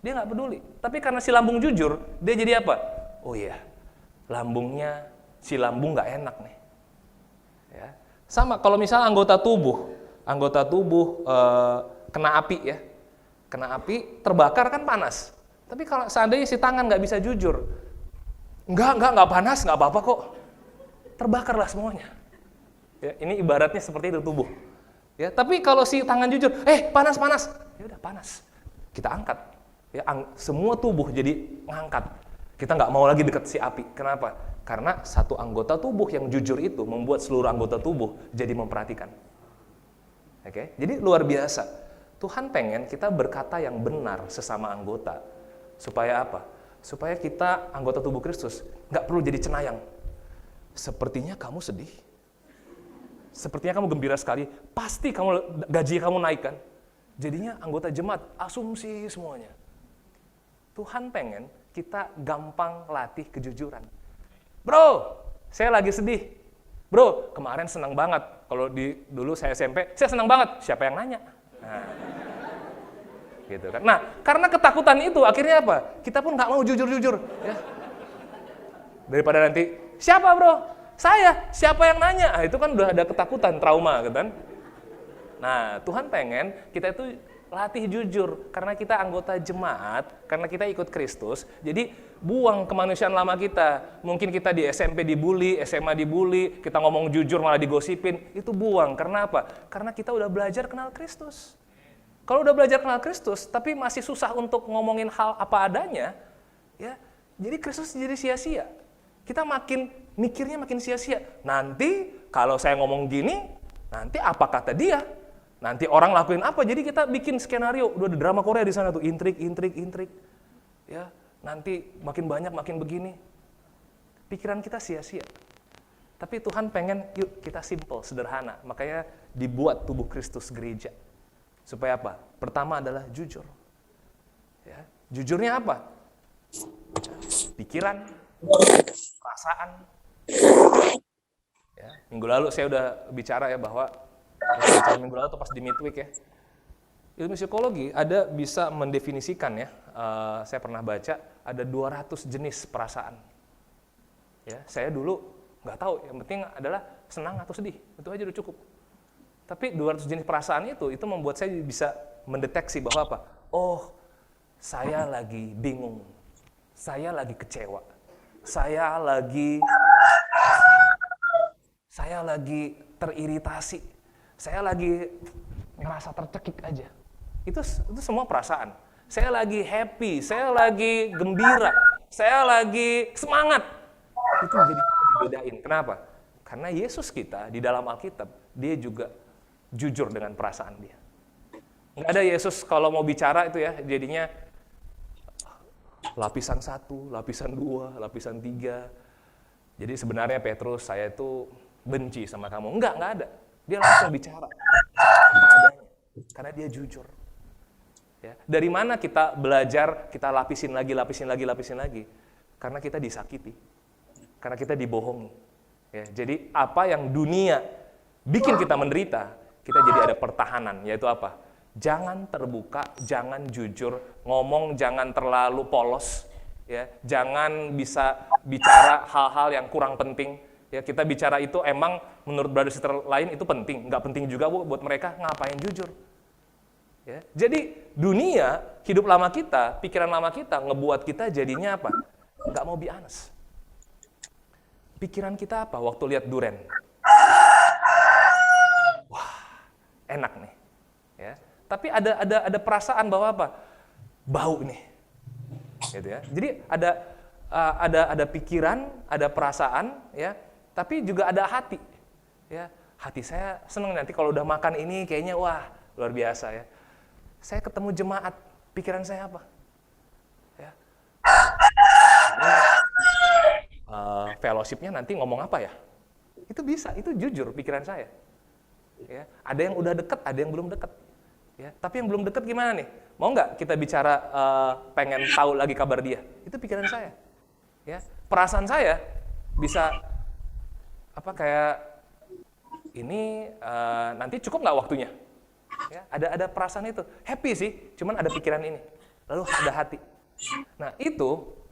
Dia nggak peduli. Tapi karena si lambung jujur, dia jadi apa? Oh iya, si lambung nggak enak nih. Ya. Sama kalau misalnya anggota tubuh kena api ya, kena api terbakar kan panas. Tapi kalau seandainya si tangan nggak bisa jujur, nggak panas, nggak apa-apa kok. Terbakarlah semuanya. Ya, ini ibaratnya seperti itu tubuh. Ya, tapi kalau si tangan jujur, panas, ya udah panas, kita angkat. Ya, semua tubuh jadi ngangkat. Kita nggak mau lagi dekat si api. Kenapa? Karena satu anggota tubuh yang jujur itu membuat seluruh anggota tubuh jadi memperhatikan. Oke, jadi luar biasa. Tuhan pengen kita berkata yang benar sesama anggota. Supaya apa? Supaya kita anggota tubuh Kristus nggak perlu jadi cenayang. Sepertinya kamu sedih. Sepertinya kamu gembira sekali. Pasti gaji kamu naik kan? Jadinya anggota jemaat asumsi semuanya. Tuhan pengen kita gampang latih kejujuran. Bro, saya lagi sedih. Bro, kemarin senang banget. Kalau dulu saya SMP, saya senang banget. Siapa yang nanya? Nah, gitu kan. Nah, karena ketakutan itu akhirnya apa? Kita pun nggak mau jujur-jujur. Ya. Daripada nanti, siapa bro? Saya, siapa yang nanya? Nah, itu kan udah ada ketakutan, trauma kan. Nah, Tuhan pengen kita itu latih jujur, karena kita anggota jemaat, karena kita ikut Kristus, jadi buang kemanusiaan lama kita. Mungkin kita di SMP dibully, SMA dibully, kita ngomong jujur malah digosipin, itu buang. Karena apa? Karena kita udah belajar kenal Kristus. Kalau udah belajar kenal Kristus, tapi masih susah untuk ngomongin hal apa adanya, ya, jadi Kristus jadi sia-sia. Kita mikirnya makin sia-sia. Nanti kalau saya ngomong gini, nanti apa kata dia? Nanti orang lakuin apa? Jadi kita bikin skenario, udah ada drama Korea di sana tuh, intrik. Ya, nanti makin banyak, makin begini. Pikiran kita sia-sia. Tapi Tuhan pengen, yuk kita simple, sederhana. Makanya dibuat tubuh Kristus gereja. Supaya apa? Pertama adalah jujur. Ya, jujurnya apa? Pikiran, perasaan. Ya, minggu lalu saya udah bicara ya bahwa minggu lalu tuh pas di midweek ya. Ilmu psikologi ada bisa mendefinisikan ya. Saya pernah baca ada 200 jenis perasaan. Ya, saya dulu nggak tahu, yang penting adalah senang atau sedih. Itu aja udah cukup. Tapi 200 jenis perasaan itu membuat saya bisa mendeteksi bahwa apa? Oh, saya lagi bingung. Saya lagi kecewa. Saya lagi teriritasi. Saya lagi ngerasa tercekik aja. Itu semua perasaan. Saya lagi happy, saya lagi gembira, saya lagi semangat. Itu jadi dibedain. Kenapa? Karena Yesus kita di dalam Alkitab, dia juga jujur dengan perasaan dia. Nggak ada Yesus kalau mau bicara itu ya, jadinya lapisan 1, lapisan 2, lapisan 3. Jadi sebenarnya Petrus, saya itu benci sama kamu. Enggak ada. Dia langsung bicara apa adanya. Karena dia jujur. Ya. Dari mana kita belajar, kita lapisin lagi. Karena kita disakiti. Karena kita dibohongi. Ya, jadi apa yang dunia bikin kita menderita, kita jadi ada pertahanan, yaitu apa? Jangan terbuka, jangan jujur, ngomong jangan terlalu polos, ya, jangan bisa bicara hal-hal yang kurang penting. Ya, kita bicara itu emang menurut brother sister lain itu penting, nggak penting juga buat mereka, ngapain jujur? Ya, jadi dunia, hidup lama kita, pikiran lama kita ngebuat kita jadinya apa? Nggak mau be honest. Pikiran kita apa waktu lihat duren? Wah, enak nih. Ya. Tapi ada perasaan bahwa apa? Bau nih. Gitu ya. Jadi ada pikiran, ada perasaan, ya. Tapi juga ada hati. Ya, hati saya seneng nanti kalau udah makan ini kayaknya wah, luar biasa ya. Saya ketemu jemaat, pikiran saya apa? Ya. Fellowship-nya nanti ngomong apa ya? Itu bisa, itu jujur pikiran saya. Ya, ada yang udah deket, ada yang belum deket. Ya, tapi yang belum deket gimana nih? Mau nggak kita bicara pengen tahu lagi kabar dia? Itu pikiran saya. Ya, perasaan saya bisa apa kayak ini nanti cukup nggak waktunya? Ya, ada perasaan itu, happy sih, cuman ada pikiran ini. Lalu ada hati. Nah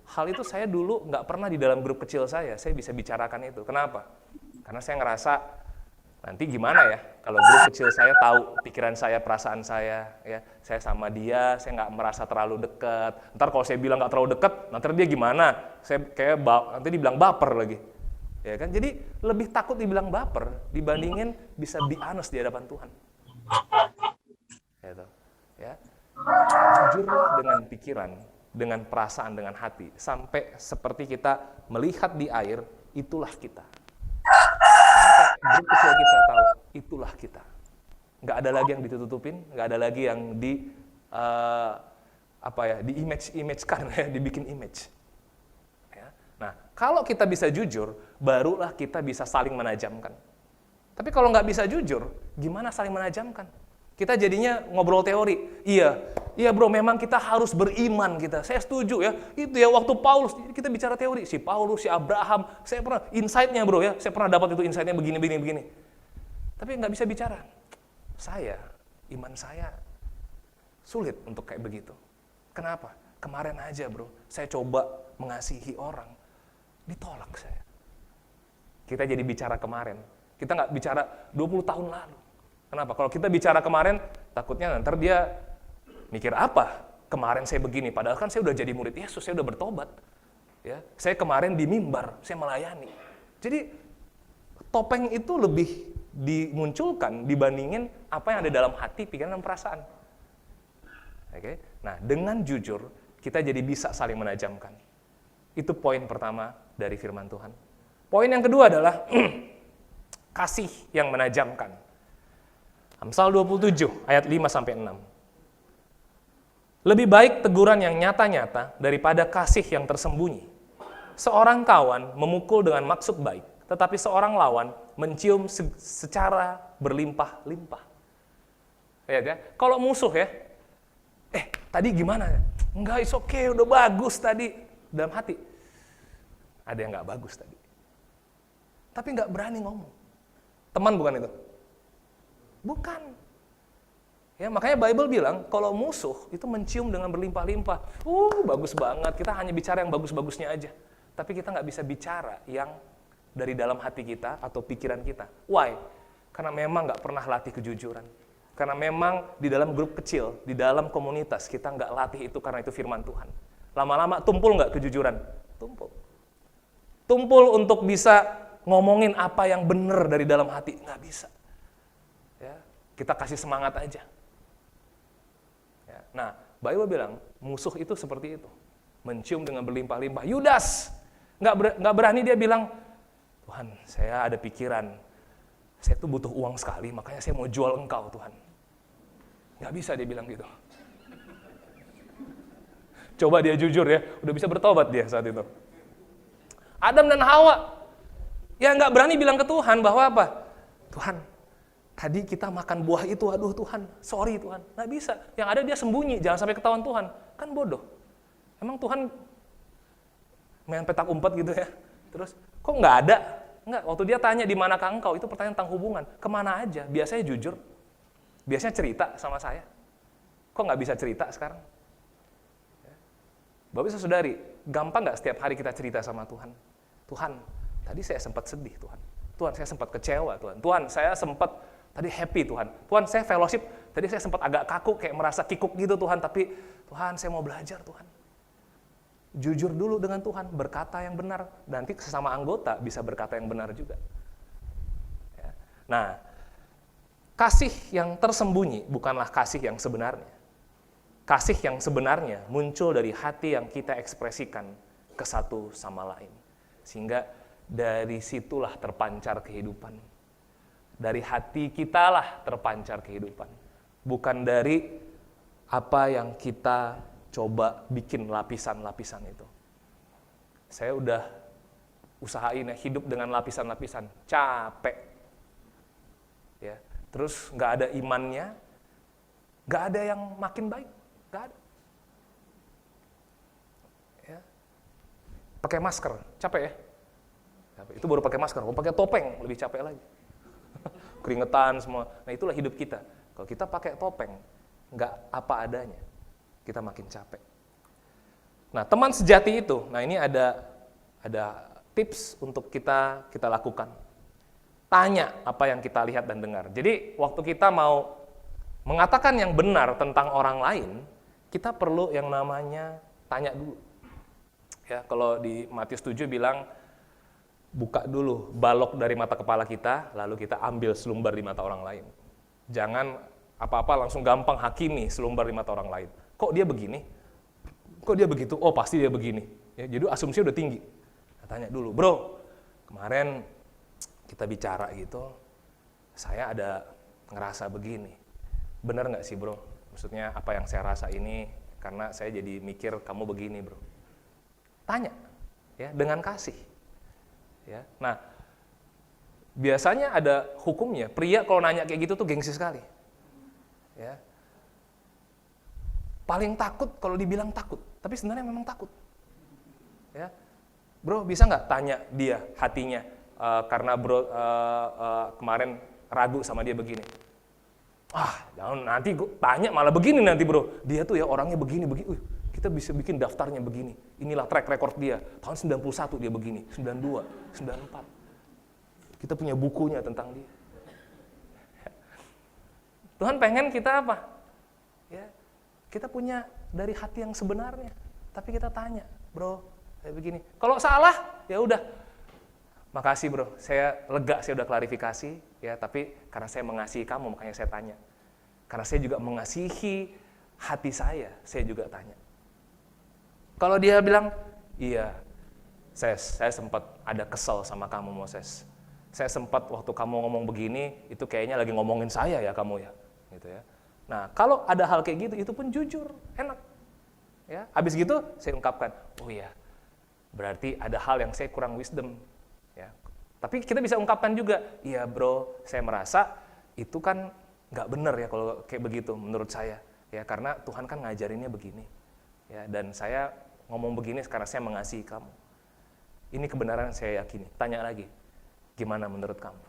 hal itu saya dulu nggak pernah di dalam grup kecil saya bisa bicarakan itu. Kenapa? Karena saya ngerasa nanti gimana ya kalau grup kecil saya tahu pikiran saya, perasaan saya, ya saya sama dia, saya nggak merasa terlalu dekat. Ntar kalau saya bilang nggak terlalu dekat, nanti dia gimana? Saya kayak nanti dibilang baper lagi, ya kan? Jadi lebih takut dibilang baper dibandingin bisa be honest di hadapan Tuhan. Gitu, ya. Jujurlah dengan pikiran, dengan perasaan, dengan hati, sampai seperti kita melihat di air, itulah kita. Sampai grup kecil kita tahu, itulah kita. Nggak ada lagi yang ditutupin, nggak ada lagi yang di-image-kan, ya, dibikin image. Ya. Nah, kalau kita bisa jujur, barulah kita bisa saling menajamkan. Tapi kalau nggak bisa jujur, gimana saling menajamkan? Kita jadinya ngobrol teori. Iya bro, memang kita harus beriman kita. Saya setuju ya. Itu ya waktu Paulus, kita bicara teori. Si Paulus, si Abraham, saya pernah insight-nya bro ya. Saya pernah dapat itu insight-nya begini. Tapi nggak bisa bicara. Iman saya sulit untuk kayak begitu. Kenapa? Kemarin aja bro, saya coba mengasihi orang. Ditolak saya. Kita jadi bicara kemarin. Kita nggak bicara 20 tahun lalu. Kenapa? Kalau kita bicara kemarin, takutnya nanti dia mikir apa? Kemarin saya begini, padahal kan saya udah jadi murid Yesus, saya udah bertobat. Ya, saya kemarin di mimbar, saya melayani. Jadi topeng itu lebih dimunculkan dibandingin apa yang ada dalam hati, pikiran, dan perasaan. Oke? Nah, dengan jujur, kita jadi bisa saling menajamkan. Itu poin pertama dari firman Tuhan. Poin yang kedua adalah kasih yang menajamkan. Amsal 27 ayat 5-6. Lebih baik teguran yang nyata-nyata daripada kasih yang tersembunyi. Seorang kawan memukul dengan maksud baik, tetapi seorang lawan mencium secara berlimpah-limpah. Ya. Kalau musuh ya, tadi gimana? Enggak, it's okay, udah bagus tadi. Dalam hati, ada yang nggak bagus tadi. Tapi nggak berani ngomong. Teman bukan itu? Bukan. Ya, makanya Bible bilang, kalau musuh itu mencium dengan berlimpah-limpah. Bagus banget, kita hanya bicara yang bagus-bagusnya aja. Tapi kita nggak bisa bicara yang dari dalam hati kita atau pikiran kita. Why? Karena memang nggak pernah latih kejujuran. Karena memang di dalam grup kecil, di dalam komunitas, kita nggak latih itu karena itu firman Tuhan. Lama-lama tumpul nggak kejujuran? Tumpul. Tumpul untuk bisa ngomongin apa yang benar dari dalam hati. Nggak bisa. Ya, kita kasih semangat aja. Ya, nah, Bible bilang, musuh itu seperti itu. Mencium dengan berlimpah-limpah. Yudas, nggak berani dia bilang, Tuhan, saya ada pikiran, saya tuh butuh uang sekali, makanya saya mau jual engkau, Tuhan. Nggak bisa dia bilang gitu. Coba dia jujur ya, udah bisa bertobat dia saat itu. Adam dan Hawa, ya nggak berani bilang ke Tuhan bahwa apa? Tuhan, tadi kita makan buah itu, aduh Tuhan, sorry Tuhan. Nggak bisa, yang ada dia sembunyi, jangan sampai ketahuan Tuhan. Kan bodoh. Emang Tuhan main petak umpet gitu ya? Terus, Kok nggak ada? Enggak, waktu dia tanya di manakah engkau, itu pertanyaan tentang hubungan. Kemana aja? Biasanya jujur. Biasanya cerita sama saya. Kok nggak bisa cerita sekarang? Bapak Ibu Saudari, gampang nggak setiap hari kita cerita sama Tuhan? Tuhan, tadi saya sempat sedih Tuhan. Tuhan, saya sempat kecewa Tuhan. Tuhan, saya sempat tadi happy Tuhan. Tuhan, saya fellowship, tadi saya sempat agak kaku, kayak merasa kikuk gitu Tuhan. Tapi Tuhan, saya mau belajar Tuhan. Jujur dulu dengan Tuhan, berkata yang benar. Nanti sesama anggota bisa berkata yang benar juga. Ya. Nah, kasih yang tersembunyi bukanlah kasih yang sebenarnya. Kasih yang sebenarnya muncul dari hati yang kita ekspresikan ke satu sama lain. Sehingga dari situlah terpancar kehidupan. Dari hati kitalah terpancar kehidupan. Bukan dari apa yang kita coba bikin lapisan-lapisan itu. Saya udah usahain ya, hidup dengan lapisan-lapisan. Capek. Ya, terus nggak ada imannya, nggak ada yang makin baik. Gak ada. Ya. Pakai masker, capek ya? Capek. Itu baru pakai masker, kalau pakai topeng lebih capek lagi. Keringetan semua. Nah itulah hidup kita. Kalau kita pakai topeng, nggak apa adanya, kita makin capek. Nah teman sejati itu, nah ini ada tips untuk kita lakukan. Tanya apa yang kita lihat dan dengar. Jadi waktu kita mau mengatakan yang benar tentang orang lain, kita perlu yang namanya tanya dulu. Ya, kalau di Matius 7 bilang, buka dulu balok dari mata kepala kita, lalu kita ambil selumbar di mata orang lain. Jangan apa-apa langsung gampang hakimi selumbar di mata orang lain. Kok dia begini? Kok dia begitu? Oh pasti dia begini. Ya, jadi asumsi udah tinggi. Nah, tanya dulu, bro, kemarin kita bicara gitu, saya ada ngerasa begini. Benar nggak sih bro? Maksudnya apa yang saya rasa ini karena saya jadi mikir kamu begini bro. Tanya, ya dengan kasih. Ya, nah biasanya ada hukumnya. Pria kalau nanya kayak gitu tuh gengsi sekali. Ya, paling takut kalau dibilang takut, tapi sebenarnya memang takut. Ya, bro bisa nggak tanya dia hatinya karena bro kemarin ragu sama dia begini. Jangan nanti gue tanya malah begini nanti bro. Dia tuh ya orangnya begini. Kita bisa bikin daftarnya begini. Inilah track record dia. Tahun 91 dia begini, 92, 94. Kita punya bukunya tentang dia. Tuhan pengen kita apa? Ya, kita punya dari hati yang sebenarnya. Tapi kita tanya, bro, kayak begini. Kalau salah, ya udah. Makasih bro, saya lega, saya udah klarifikasi, ya. Tapi karena saya mengasihi kamu, makanya saya tanya. Karena saya juga mengasihi hati saya juga tanya. Kalau dia bilang, iya, saya sempat ada kesel sama kamu Moses. Saya sempat waktu kamu ngomong begini, itu kayaknya lagi ngomongin saya ya kamu ya, gitu ya. Nah, kalau ada hal kayak gitu, itu pun jujur, enak. Ya, habis gitu saya ungkapkan, oh iya, berarti ada hal yang saya kurang wisdom. Ya. Tapi kita bisa ungkapkan juga, iya bro, saya merasa itu kan nggak benar ya kalau kayak begitu menurut saya. Ya karena Tuhan kan ngajarinnya begini. Ya, dan saya ngomong begini karena saya mengasihi kamu. Ini kebenaran yang saya yakini. Tanya lagi, gimana menurut kamu?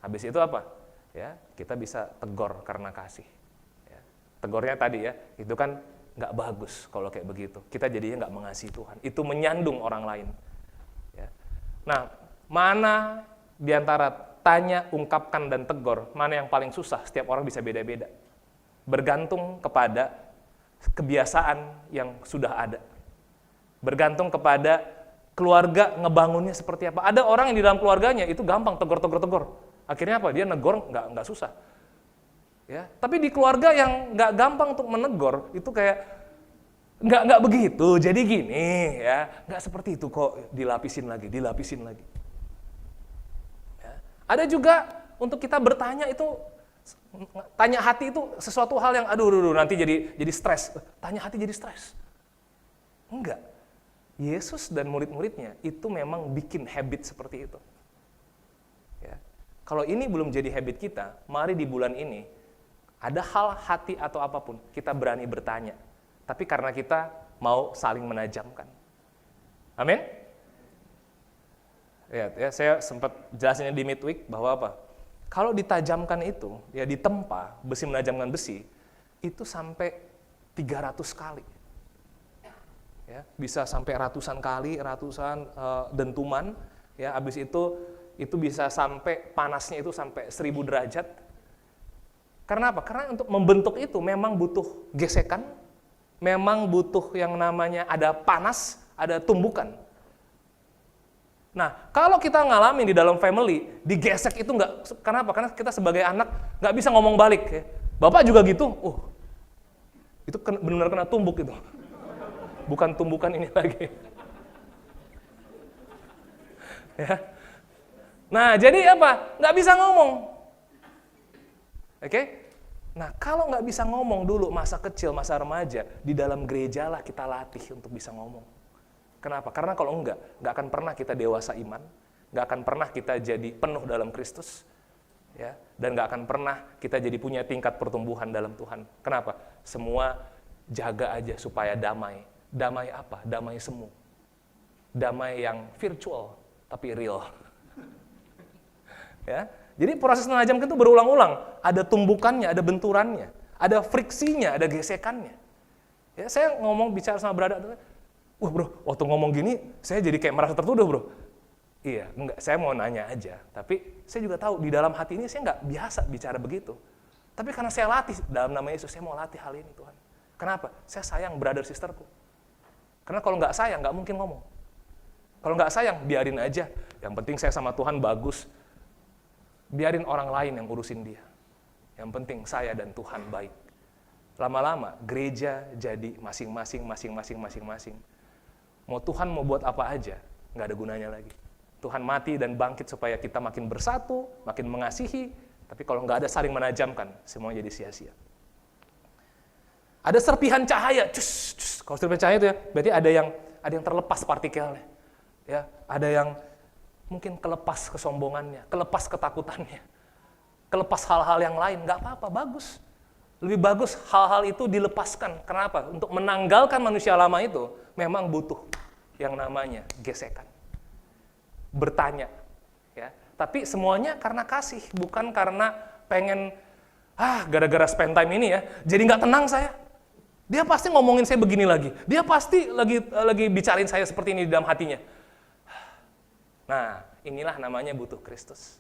Habis itu apa? Ya, kita bisa tegur karena kasih. Ya. Tegurnya tadi ya, itu kan nggak bagus kalau kayak begitu. Kita jadinya nggak mengasihi Tuhan. Itu menyandung orang lain. Ya. Nah, mana di antara tanya, ungkapkan, dan tegur, mana yang paling susah? Setiap orang bisa beda-beda. Bergantung kepada kebiasaan yang sudah ada. Bergantung kepada keluarga ngebangunnya seperti apa. Ada orang yang di dalam keluarganya itu gampang tegur. Akhirnya apa? Dia negor nggak susah. Ya, tapi di keluarga yang nggak gampang untuk menegur itu kayak nggak begitu. Jadi gini ya, nggak seperti itu kok, dilapisin lagi. Ya. Ada juga untuk kita bertanya itu, tanya hati itu sesuatu hal yang aduh nanti jadi stres. Tanya hati jadi stres. Enggak. Yesus dan murid-muridnya itu memang bikin habit seperti itu. Ya. Kalau ini belum jadi habit kita, mari di bulan ini ada hal hati atau apapun kita berani bertanya. Tapi karena kita mau saling menajamkan. Amin. Ya, saya sempat jelasinnya di midweek bahwa apa? Kalau ditajamkan itu, ya ditempa, besi menajamkan besi, itu sampai 300 kali. Ya, bisa sampai ratusan kali, ratusan dentuman, ya habis itu bisa sampai panasnya itu sampai 1000 derajat. Karena apa? Karena untuk membentuk itu memang butuh gesekan, memang butuh yang namanya ada panas, ada tumbukan. Nah, kalau kita ngalamin di dalam family, digesek itu nggak, kenapa? Karena kita sebagai anak nggak bisa ngomong balik. Ya. Bapak juga gitu, itu benar-benar kena tumbuk itu. Bukan tumbukan ini lagi. Ya. Nah, jadi apa? Nggak bisa ngomong. Oke? Nah, kalau nggak bisa ngomong dulu, masa kecil, masa remaja, di dalam gereja lah kita latih untuk bisa ngomong. Kenapa? Karena kalau nggak akan pernah kita dewasa iman, nggak akan pernah kita jadi penuh dalam Kristus, ya, dan nggak akan pernah kita jadi punya tingkat pertumbuhan dalam Tuhan. Kenapa? Semua jaga aja supaya damai. Damai apa? Damai semu. Damai yang virtual, tapi real. Ya, jadi proses menajamkan itu berulang-ulang. Ada tumbukannya, ada benturannya, ada friksinya, ada gesekannya. Ya, saya bicara sama brother, bro, waktu ngomong gini, saya jadi kayak merasa tertuduh, bro. Iya, enggak, saya mau nanya aja. Tapi saya juga tahu, di dalam hati ini saya nggak biasa bicara begitu. Tapi karena saya latih, dalam nama Yesus, saya mau latih hal ini, Tuhan. Kenapa? Saya sayang brother sisterku. Karena kalau nggak sayang, nggak mungkin ngomong. Kalau nggak sayang, biarin aja. Yang penting saya sama Tuhan bagus. Biarin orang lain yang urusin dia. Yang penting saya dan Tuhan baik. Lama-lama, gereja jadi masing-masing. Mau Tuhan mau buat apa aja, nggak ada gunanya lagi. Tuhan mati dan bangkit supaya kita makin bersatu, makin mengasihi. Tapi kalau nggak ada saling menajamkan, semuanya jadi sia-sia. Ada serpihan cahaya, Kalau serpihan cahaya itu ya, berarti ada yang terlepas partikelnya. Ya, ada yang mungkin kelepas kesombongannya, kelepas ketakutannya, kelepas hal-hal yang lain, nggak apa-apa, bagus. Lebih bagus hal-hal itu dilepaskan. Kenapa? Untuk menanggalkan manusia lama itu, memang butuh yang namanya gesekan. Bertanya. Ya. Tapi semuanya karena kasih, bukan karena pengen, gara-gara spend time ini ya, jadi nggak tenang saya. Dia pasti ngomongin saya begini lagi. Dia pasti lagi bicarain saya seperti ini di dalam hatinya. Nah, inilah namanya butuh Kristus.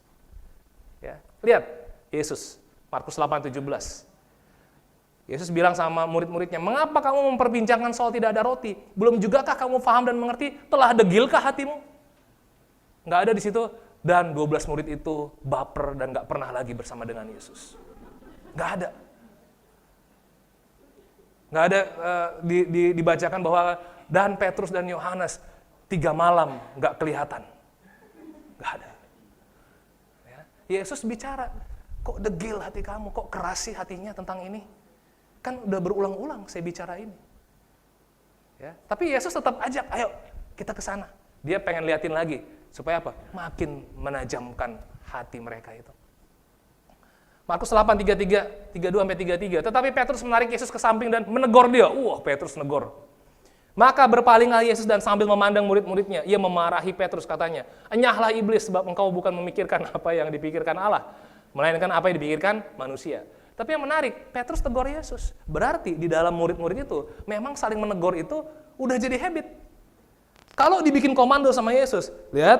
Ya, lihat Yesus, Markus 8:17. Yesus bilang sama murid-muridnya, "Mengapa kamu memperbincangkan soal tidak ada roti? Belum jugakah kamu paham dan mengerti? Telah degilkah hatimu?" Nggak ada di situ. Dan 12 murid itu baper dan nggak pernah lagi bersama dengan Yesus. Nggak ada. Nggak ada dibacakan bahwa dan Petrus dan Yohanes 3 malam nggak kelihatan. Nggak ada. Ya. Yesus bicara, kok degil hati kamu, kok keras sih hatinya tentang ini? Kan udah berulang-ulang saya bicara ini. Ya. Tapi Yesus tetap ajak, ayo kita ke sana. Dia pengen liatin lagi, supaya apa? Makin menajamkan hati mereka itu. Markus 8:32-33. Tetapi Petrus menarik Yesus ke samping dan menegur dia. Petrus negor. Maka berpalinglah Yesus dan sambil memandang murid-muridnya, ia memarahi Petrus, katanya, "Enyahlah iblis, sebab engkau bukan memikirkan apa yang dipikirkan Allah, melainkan apa yang dipikirkan manusia." Tapi yang menarik, Petrus tegur Yesus. Berarti di dalam murid-murid itu, memang saling menegur itu udah jadi habit. Kalau dibikin komando sama Yesus, lihat,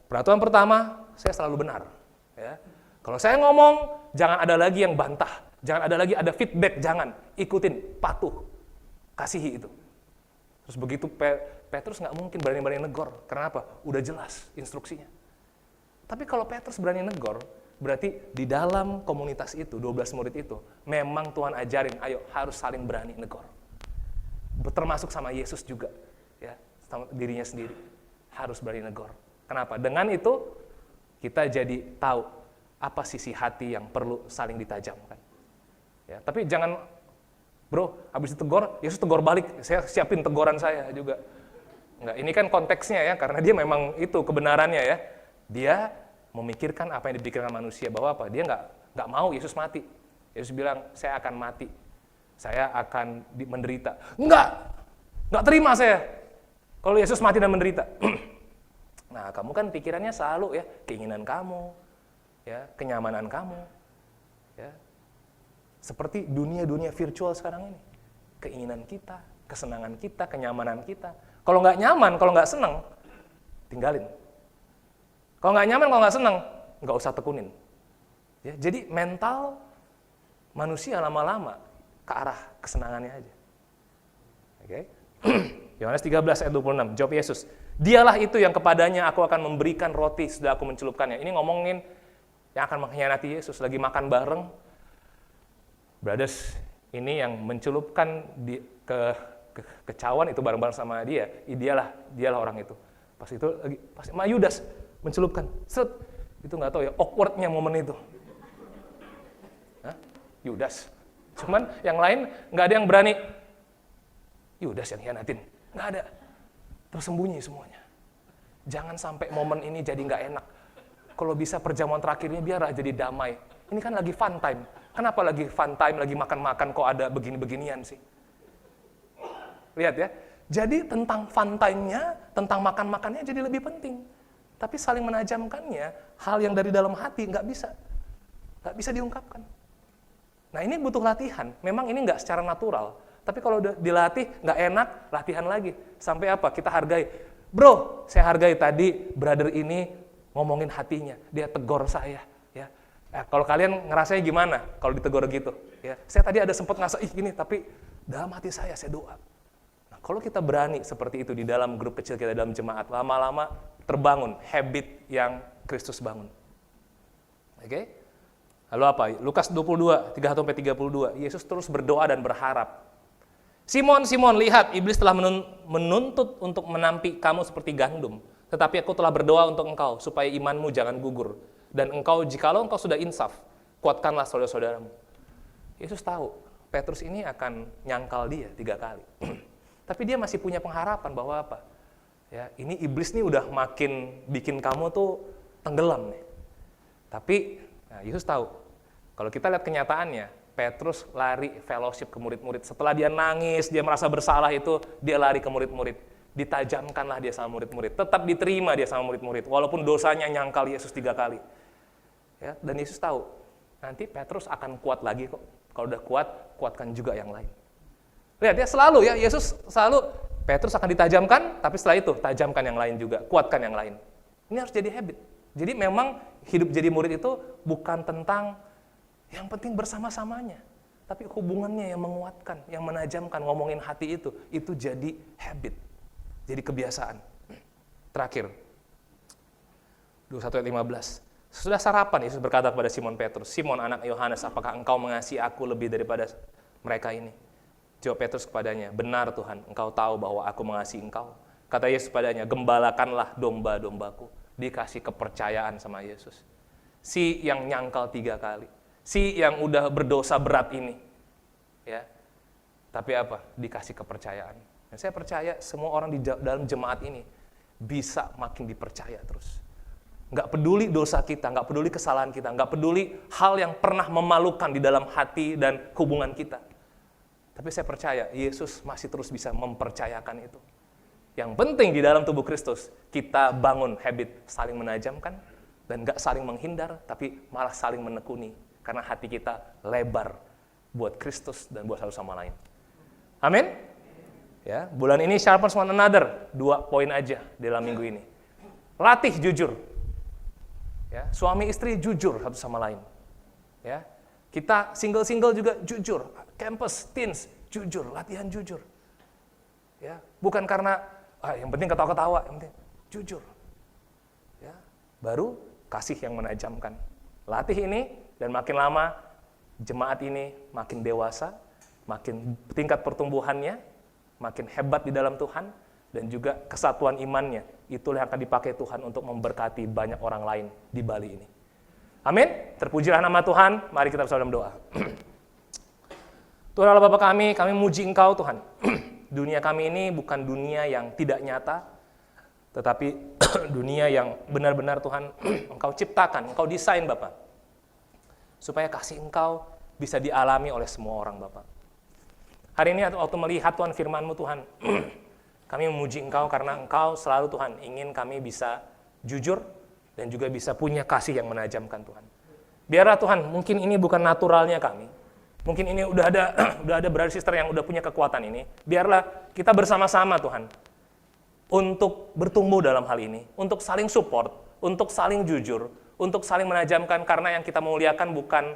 peraturan pertama, saya selalu benar. Ya. Kalau saya ngomong, jangan ada lagi yang bantah. Jangan ada lagi ada feedback, jangan. Ikutin, patuh. Kasihi itu. Terus begitu Petrus nggak mungkin berani-berani negor. Karena apa? Udah jelas instruksinya. Tapi kalau Petrus berani negor, berarti di dalam komunitas itu, 12 murid itu, memang Tuhan ajarin, ayo harus saling berani negor. Termasuk sama Yesus juga. Ya, sama dirinya sendiri. Harus berani negor. Kenapa? Dengan itu, kita jadi tahu apa sisi hati yang perlu saling ditajamkan. Ya, tapi jangan, bro, habis ditegur, Yesus tegur balik, saya siapin teguran saya juga. Enggak, ini kan konteksnya ya, karena dia memang itu kebenarannya ya. Dia memikirkan apa yang dipikirkan manusia, bahwa apa? Dia nggak mau Yesus mati. Yesus bilang, saya akan mati, saya akan menderita. Nggak terima saya kalau Yesus mati dan menderita. Nah, kamu kan pikirannya selalu ya, keinginan kamu, ya, kenyamanan kamu, ya. Seperti dunia-dunia virtual sekarang ini. Keinginan kita, kesenangan kita, kenyamanan kita. Kalau nggak nyaman, kalau nggak senang, tinggalin. Kalau nggak nyaman, kalau nggak senang, nggak usah tekunin. Ya, jadi mental manusia lama-lama ke arah kesenangannya aja. Oke? Yohanes 13 ayat 26, jawab Yesus. Dialah itu yang kepadanya aku akan memberikan roti sudah aku mencelupkannya. Ini ngomongin yang akan mengkhianati Yesus, lagi makan bareng. Brothers, ini yang mencelupkan ke cawan itu bareng-bareng sama dia. Dialah orang itu. Pas Yudas mencelupkan. Set, itu nggak tahu ya, awkward-nya momen itu. Hah? Yudas. Cuman yang lain nggak ada yang berani. Yudas yang hianatin. Nggak ada. Tersembunyi semuanya. Jangan sampai momen ini jadi nggak enak. Kalau bisa perjamuan terakhirnya biar jadi damai. Ini kan lagi fun time. Kenapa lagi fun time, lagi makan-makan kok ada begini-beginian sih? Lihat ya. Jadi tentang fun time-nya, tentang makan-makannya jadi lebih penting. Tapi saling menajamkannya, hal yang dari dalam hati nggak bisa diungkapkan. Nah ini butuh latihan. Memang ini nggak secara natural. Tapi kalau udah dilatih, nggak enak, latihan lagi. Sampai apa? Kita hargai. Bro, saya hargai tadi brother ini ngomongin hatinya. Dia tegur saya. Ya. Kalau kalian ngerasanya gimana kalau ditegur gitu? Ya. Saya tadi ada sempat ngerasa, gini, tapi dalam hati saya doa. Nah, kalau kita berani seperti itu di dalam grup kecil kita, dalam jemaat, lama-lama terbangun habit yang Kristus bangun. Oke? Lalu apa? Lukas 22, 3-32. Yesus terus berdoa dan berharap. Simon, Simon, lihat, iblis telah menuntut untuk menampi kamu seperti gandum. Tetapi aku telah berdoa untuk engkau, supaya imanmu jangan gugur. Dan engkau, jikalau engkau sudah insaf, kuatkanlah saudara-saudaramu. Yesus tahu, Petrus ini akan nyangkal dia 3 kali. Tapi dia masih punya pengharapan bahwa apa? Ya, ini iblis nih udah makin bikin kamu tuh tenggelam nih. Tapi Yesus tahu, kalau kita lihat kenyataannya, Petrus lari fellowship ke murid-murid. Setelah dia nangis, dia merasa bersalah itu, dia lari ke murid-murid. Ditajamkanlah dia sama murid-murid. Tetap diterima dia sama murid-murid. Walaupun dosanya nyangkal Yesus 3 kali. Ya, dan Yesus tahu, nanti Petrus akan kuat lagi kok. Kalau udah kuat, kuatkan juga yang lain. Lihat ya, selalu ya, Yesus selalu, Petrus akan ditajamkan, tapi setelah itu, tajamkan yang lain juga. Kuatkan yang lain. Ini harus jadi habit. Jadi memang hidup jadi murid itu bukan tentang yang penting bersama-samanya, tapi hubungannya yang menguatkan, yang menajamkan, ngomongin hati itu jadi habit, jadi kebiasaan. Terakhir, 21 ayat 15. Sesudah sarapan, Yesus berkata kepada Simon Petrus, Simon anak Yohanes, apakah engkau mengasihi aku lebih daripada mereka ini? Jawab Petrus kepadanya, benar Tuhan, engkau tahu bahwa aku mengasihi engkau. Kata Yesus kepadanya, gembalakanlah domba-dombaku. Dikasih kepercayaan sama Yesus. Si yang nyangkal 3 kali. Si yang udah berdosa berat ini, ya, tapi apa? Dikasih kepercayaan. Dan saya percaya semua orang di dalam jemaat ini bisa makin dipercaya terus. Nggak peduli dosa kita, nggak peduli kesalahan kita, nggak peduli hal yang pernah memalukan di dalam hati dan hubungan kita. Tapi saya percaya Yesus masih terus bisa mempercayakan itu. Yang penting di dalam tubuh Kristus kita bangun habit saling menajamkan dan nggak saling menghindar, tapi malah saling menekuni. Karena hati kita lebar buat Kristus dan buat satu sama lain. Amin? Ya, bulan ini sharpens one another. 2 poin aja dalam minggu ini. Latih jujur. Ya, suami istri jujur satu sama lain. Ya, kita single-single juga jujur. Campus, teens, jujur. Latihan jujur. Ya, bukan karena yang penting ketawa-ketawa, yang penting jujur. Ya, baru kasih yang menajamkan. Latih ini. Dan makin lama, jemaat ini makin dewasa, makin tingkat pertumbuhannya, makin hebat di dalam Tuhan, dan juga kesatuan imannya. Itulah yang akan dipakai Tuhan untuk memberkati banyak orang lain di Bali ini. Amin. Terpujilah nama Tuhan, mari kita bersama dalam doa. Tuhan Allah Bapa kami muji Engkau Tuhan. Dunia kami ini bukan dunia yang tidak nyata, tetapi dunia yang benar-benar Tuhan Engkau ciptakan, Engkau desain Bapak. Supaya kasih Engkau bisa dialami oleh semua orang, Bapak. Hari ini waktu melihat Tuhan firman-Mu, Tuhan, kami memuji Engkau karena Engkau selalu, Tuhan, ingin kami bisa jujur, dan juga bisa punya kasih yang menajamkan Tuhan. Biarlah Tuhan, mungkin ini bukan naturalnya kami. Mungkin ini udah ada brother sister yang udah punya kekuatan ini. Biarlah kita bersama-sama Tuhan untuk bertumbuh dalam hal ini, untuk saling support, untuk saling jujur, untuk saling menajamkan, karena yang kita muliakan bukan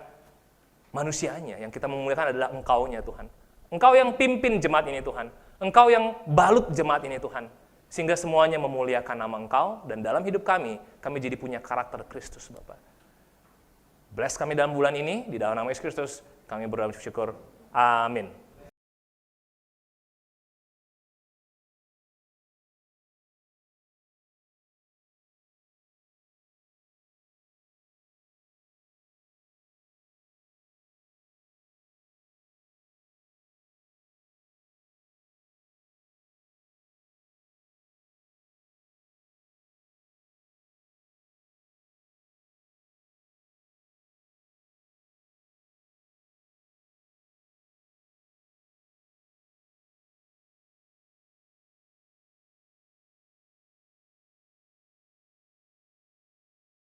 manusianya, yang kita memuliakan adalah Engkau-Nya Tuhan. Engkau yang pimpin jemaat ini Tuhan. Engkau yang balut jemaat ini Tuhan. Sehingga semuanya memuliakan nama Engkau, dan dalam hidup kami jadi punya karakter Kristus Bapa. Bless kami dalam bulan ini, di dalam nama Yesus Kristus, kami berdoa bersyukur. Amin.